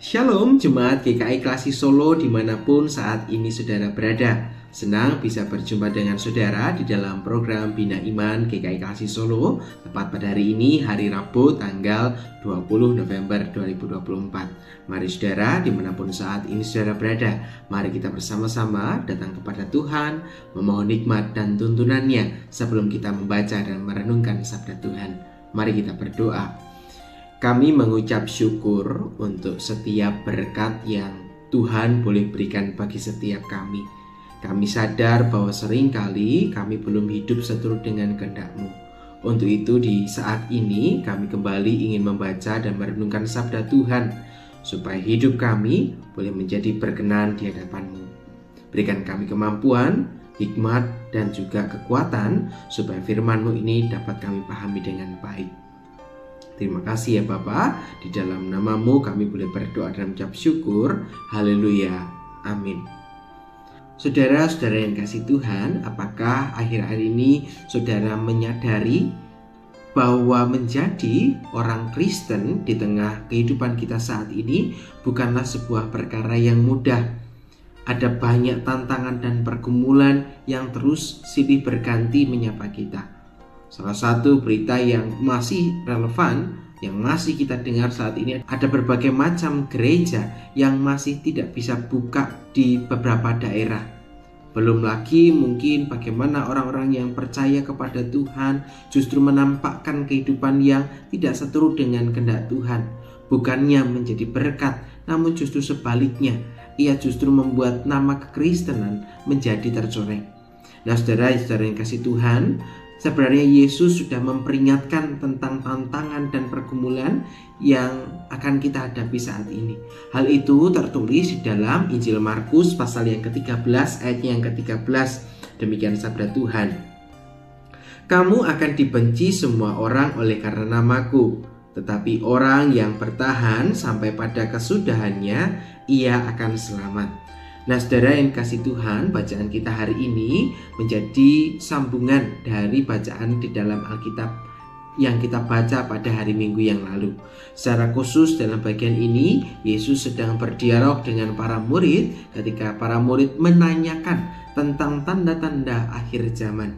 Shalom Jemaat GKI Klasi Solo dimanapun saat ini saudara berada. Senang bisa berjumpa dengan saudara di dalam program Bina Iman GKI Klasi Solo. Tepat pada hari ini, hari Rabu tanggal 20 November 2024. Mari saudara dimanapun saat ini saudara berada, mari kita bersama-sama datang kepada Tuhan, memohon nikmat dan tuntunannya sebelum kita membaca dan merenungkan sabda Tuhan. Mari kita berdoa. Kami mengucap syukur untuk setiap berkat yang Tuhan boleh berikan bagi setiap kami. Kami sadar bahwa seringkali kami belum hidup seturut dengan kehendak-Mu. Untuk itu di saat ini kami kembali ingin membaca dan merenungkan sabda Tuhan, supaya hidup kami boleh menjadi berkenan di hadapan-Mu. Berikan kami kemampuan, hikmat, dan juga kekuatan, supaya firman-Mu ini dapat kami pahami dengan baik. Terima kasih ya Bapa, di dalam nama-Mu kami boleh berdoa dan mengucap syukur. Haleluya, amin. Saudara-saudara yang kasih Tuhan, apakah akhir-akhir ini saudara menyadari bahwa menjadi orang Kristen di tengah kehidupan kita saat ini bukanlah sebuah perkara yang mudah? Ada banyak tantangan dan pergumulan yang terus silih berganti menyapa kita. Salah satu berita yang masih relevan, yang masih kita dengar saat ini, ada berbagai macam gereja yang masih tidak bisa buka di beberapa daerah. Belum lagi mungkin bagaimana orang-orang yang percaya kepada Tuhan justru menampakkan kehidupan yang tidak seturut dengan kehendak Tuhan. Bukannya menjadi berkat, namun justru sebaliknya, ia justru membuat nama kekristenan menjadi tercoreng. Nah saudara-saudara yang kasih Tuhan, sebenarnya Yesus sudah memperingatkan tentang tantangan dan pergumulan yang akan kita hadapi saat ini. Hal itu tertulis di dalam Injil Markus pasal yang ke-13 ayatnya yang ke-13. Demikian sabda Tuhan. Kamu akan dibenci semua orang oleh karena namaku, tetapi orang yang bertahan sampai pada kesudahannya, ia akan selamat. Nah saudara yang kasih Tuhan, bacaan kita hari ini menjadi sambungan dari bacaan di dalam Alkitab yang kita baca pada hari Minggu yang lalu. Secara khusus dalam bagian ini, Yesus sedang berdialog dengan para murid ketika para murid menanyakan tentang tanda-tanda akhir zaman.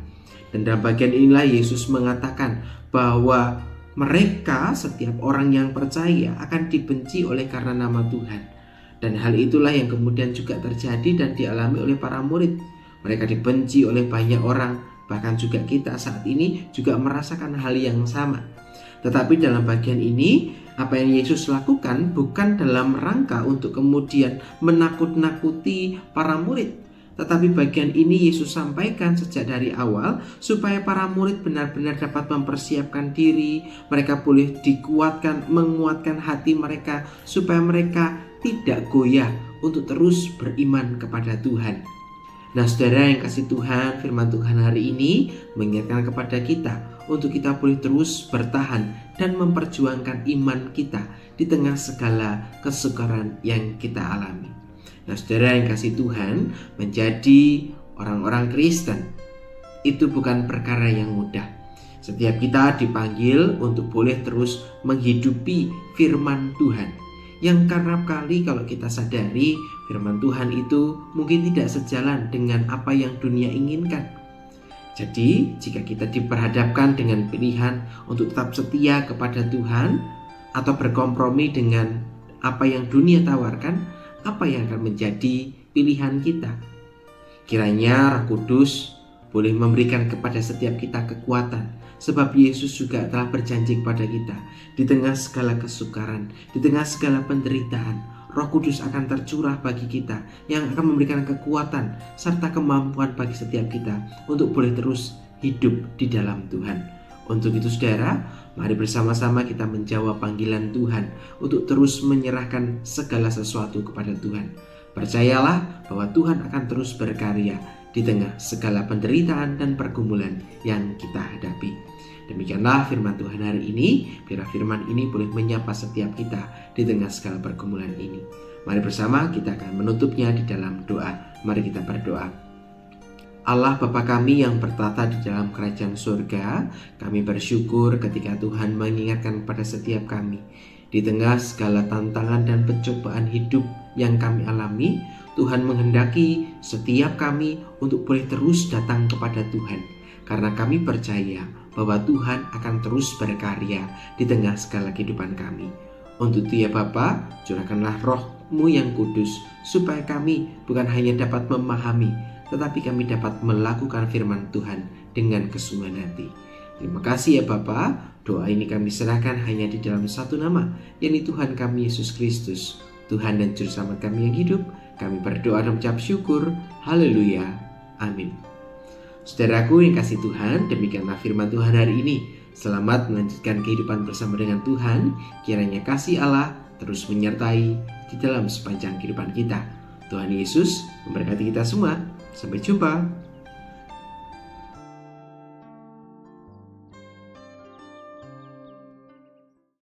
Dan dalam bagian inilah Yesus mengatakan bahwa mereka, setiap orang yang percaya, akan dibenci oleh karena nama Tuhan. Dan hal itulah yang kemudian juga terjadi dan dialami oleh para murid. Mereka dibenci oleh banyak orang, bahkan juga kita saat ini juga merasakan hal yang sama. Tetapi dalam bagian ini, apa yang Yesus lakukan bukan dalam rangka untuk kemudian menakut-nakuti para murid. Tetapi bagian ini Yesus sampaikan sejak dari awal supaya para murid benar-benar dapat mempersiapkan diri. Mereka boleh dikuatkan, menguatkan hati mereka supaya mereka tidak goyah untuk terus beriman kepada Tuhan. Nah saudara yang kasih Tuhan, firman Tuhan hari ini mengingatkan kepada kita untuk kita boleh terus bertahan dan memperjuangkan iman kita di tengah segala kesukaran yang kita alami. Nah saudara yang kasih Tuhan, menjadi orang-orang Kristen itu bukan perkara yang mudah. Setiap kita dipanggil untuk boleh terus menghidupi firman Tuhan, yang kerap kali kalau kita sadari firman Tuhan itu mungkin tidak sejalan dengan apa yang dunia inginkan. Jadi jika kita diperhadapkan dengan pilihan untuk tetap setia kepada Tuhan atau berkompromi dengan apa yang dunia tawarkan, apa yang akan menjadi pilihan kita? Kiranya Roh Kudus boleh memberikan kepada setiap kita kekuatan, sebab Yesus juga telah berjanji kepada kita, di tengah segala kesukaran, di tengah segala penderitaan, Roh Kudus akan tercurah bagi kita, yang akan memberikan kekuatan serta kemampuan bagi setiap kita untuk boleh terus hidup di dalam Tuhan. Untuk itu saudara, mari bersama-sama kita menjawab panggilan Tuhan untuk terus menyerahkan segala sesuatu kepada Tuhan. Percayalah bahwa Tuhan akan terus berkarya di tengah segala penderitaan dan pergumulan yang kita hadapi. Demikianlah firman Tuhan hari ini. Biar firman ini boleh menyapa setiap kita di tengah segala pergumulan ini. Mari bersama kita akan menutupnya di dalam doa. Mari kita berdoa. Allah Bapa kami yang bertata di dalam kerajaan surga, kami bersyukur ketika Tuhan mengingatkan kepada setiap kami. Di tengah segala tantangan dan pencobaan hidup yang kami alami, Tuhan menghendaki setiap kami untuk boleh terus datang kepada Tuhan. Karena kami percaya bahwa Tuhan akan terus berkarya di tengah segala kehidupan kami. Untuk itu ya Bapa, curahkanlah Roh-Mu yang kudus, supaya kami bukan hanya dapat memahami, tetapi kami dapat melakukan firman Tuhan dengan kesungguhan hati. Terima kasih ya Bapa. Doa ini kami serahkan hanya di dalam satu nama, yaitu Tuhan kami Yesus Kristus, Tuhan dan Juru Selamat kami yang hidup. Kami berdoa dan mengucap syukur. Haleluya. Amin. Saudaraku yang kasih Tuhan, demikianlah firman Tuhan hari ini. Selamat melanjutkan kehidupan bersama dengan Tuhan. Kiranya kasih Allah terus menyertai di dalam sepanjang kehidupan kita. Tuhan Yesus memberkati kita semua. Sampai jumpa.